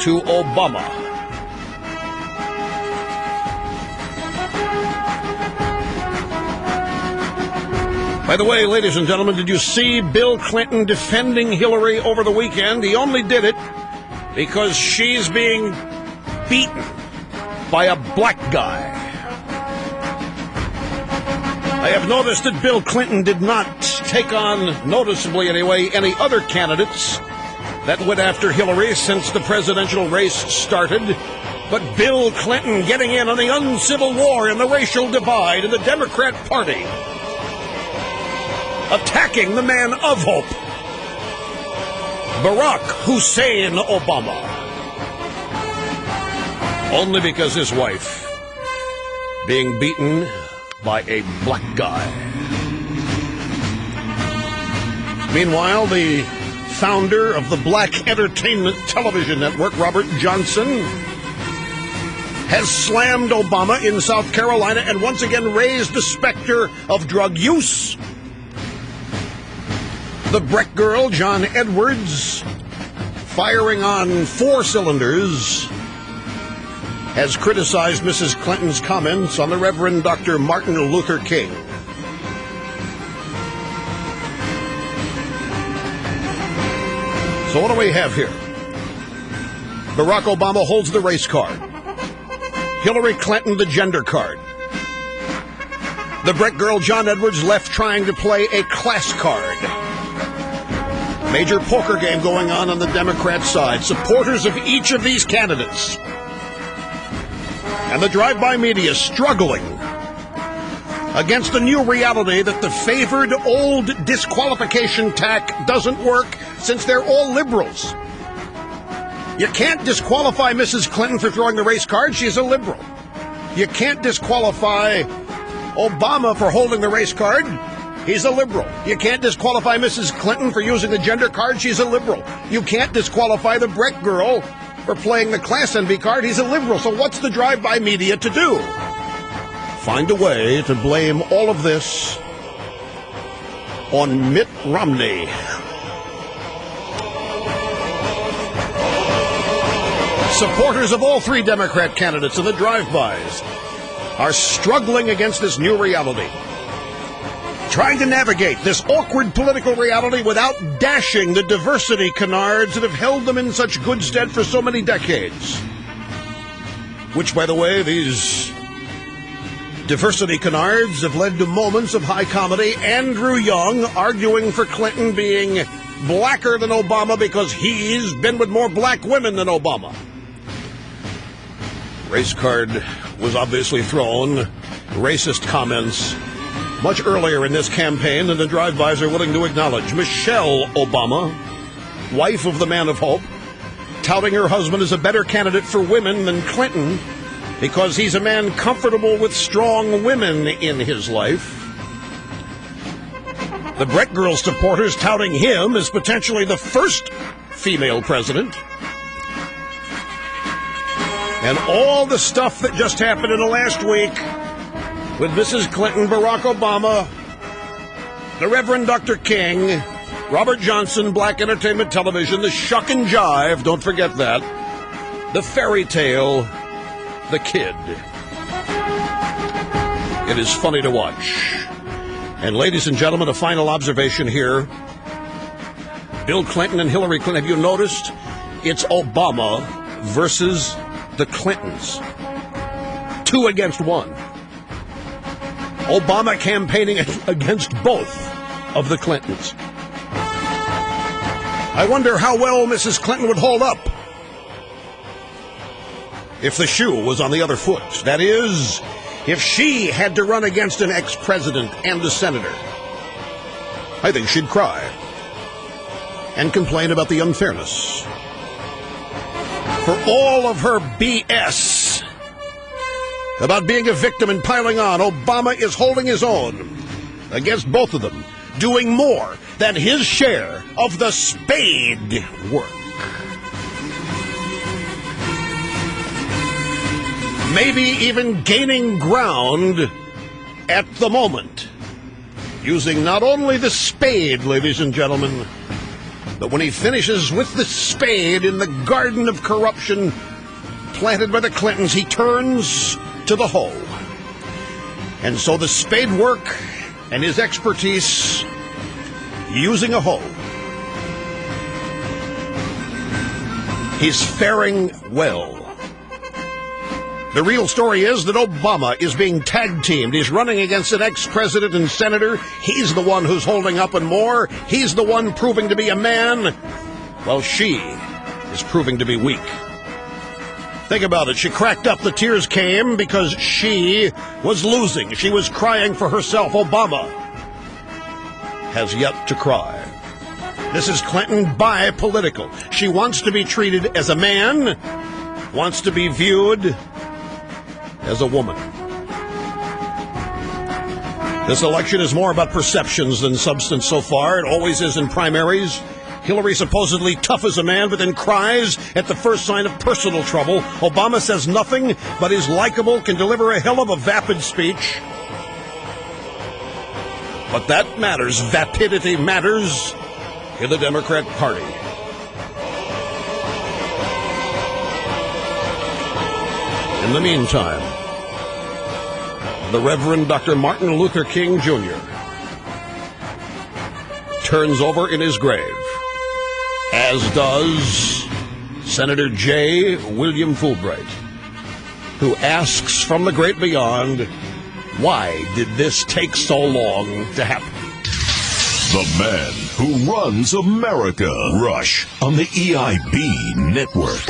to Obama. By the way, ladies and gentlemen, did you see Bill Clinton defending Hillary over the weekend? He only did it because she's being beaten by a black guy. I have noticed that Bill Clinton did not take on, noticeably anyway, any other candidates that went after Hillary since the presidential race started. But Bill Clinton getting in on the uncivil war and the racial divide in the Democrat Party, attacking the man of hope, Barack Hussein Obama, only because his wife being beaten by a black guy. Meanwhile, the founder of the Black Entertainment Television Network, Robert Johnson, has slammed Obama in South Carolina and once again raised the specter of drug use. The Breck girl, John Edwards, firing on 4 cylinders, has criticized Mrs. Clinton's comments on the Reverend Dr. Martin Luther King. So what do we have here? Barack Obama holds the race card. Hillary Clinton the gender card. The Breck girl, John Edwards, left trying to play a class card. Major poker game going on the Democrat side. Supporters of each of these candidates and the drive-by media struggling against the new reality that the favored old disqualification tack doesn't work since they're all liberals. You can't disqualify Mrs. Clinton for throwing the race card. She's a liberal. You can't disqualify Obama for holding the race card. He's a liberal. You can't disqualify Mrs. Clinton for using the gender card. She's a liberal. You can't disqualify the Breck girl for playing the Class Envy card. He's a liberal. So what's the drive-by media to do? Find a way to blame all of this on Mitt Romney. Supporters of all 3 Democrat candidates in the drive-bys are struggling against this new reality, trying to navigate this awkward political reality without dashing the diversity canards that have held them in such good stead for so many decades. Which, by the way, these diversity canards have led to moments of high comedy. Andrew Young arguing for Clinton being blacker than Obama because he's been with more black women than Obama. Race card was obviously thrown. Racist comments much earlier in this campaign than the drive-bys are willing to acknowledge. Michelle Obama, wife of the man of hope, touting her husband as a better candidate for women than Clinton because he's a man comfortable with strong women in his life. The Breck girl supporters touting him as potentially the first female president. And all the stuff that just happened in the last week with Mrs. Clinton, Barack Obama, the Reverend Dr. King, Robert Johnson, Black Entertainment Television, the shuck and jive, don't forget that, the fairy tale, the kid. It is funny to watch. And ladies and gentlemen, a final observation here. Bill Clinton and Hillary Clinton, have you noticed? It's Obama versus the Clintons. 2 against 1. Obama campaigning against both of the Clintons. I wonder how well Mrs. Clinton would hold up if the shoe was on the other foot. That is, if she had to run against an ex-president and a senator. I think she'd cry and complain about the unfairness. For all of her BS about being a victim and piling on, Obama is holding his own against both of them, doing more than his share of the spade work. Maybe even gaining ground at the moment, using not only the spade, ladies and gentlemen, that when he finishes with the spade in the garden of corruption planted by the Clintons, he turns to the hoe. And so the spade work and his expertise using a hoe, he's faring well. The real story is that Obama is being tag-teamed. He's running against an ex-president and senator. He's the one who's holding up and more. He's the one proving to be a man, while she is proving to be weak. Think about it. She cracked up. The tears came because she was losing. She was crying for herself. Obama has yet to cry. Mrs. Clinton, bipolitical. She wants to be treated as a man, wants to be viewed as a woman. This election is more about perceptions than substance so far. It always is in primaries. Hillary supposedly tough as a man, but then cries at the first sign of personal trouble. Obama says nothing, but is likable, can deliver a hell of a vapid speech. But that matters. Vapidity matters in the Democrat Party. In the meantime, the Reverend Dr. Martin Luther King Jr. turns over in his grave, as does Senator J. William Fulbright, who asks from the great beyond, why did this take so long to happen? The man who runs America. Rush on the EIB network.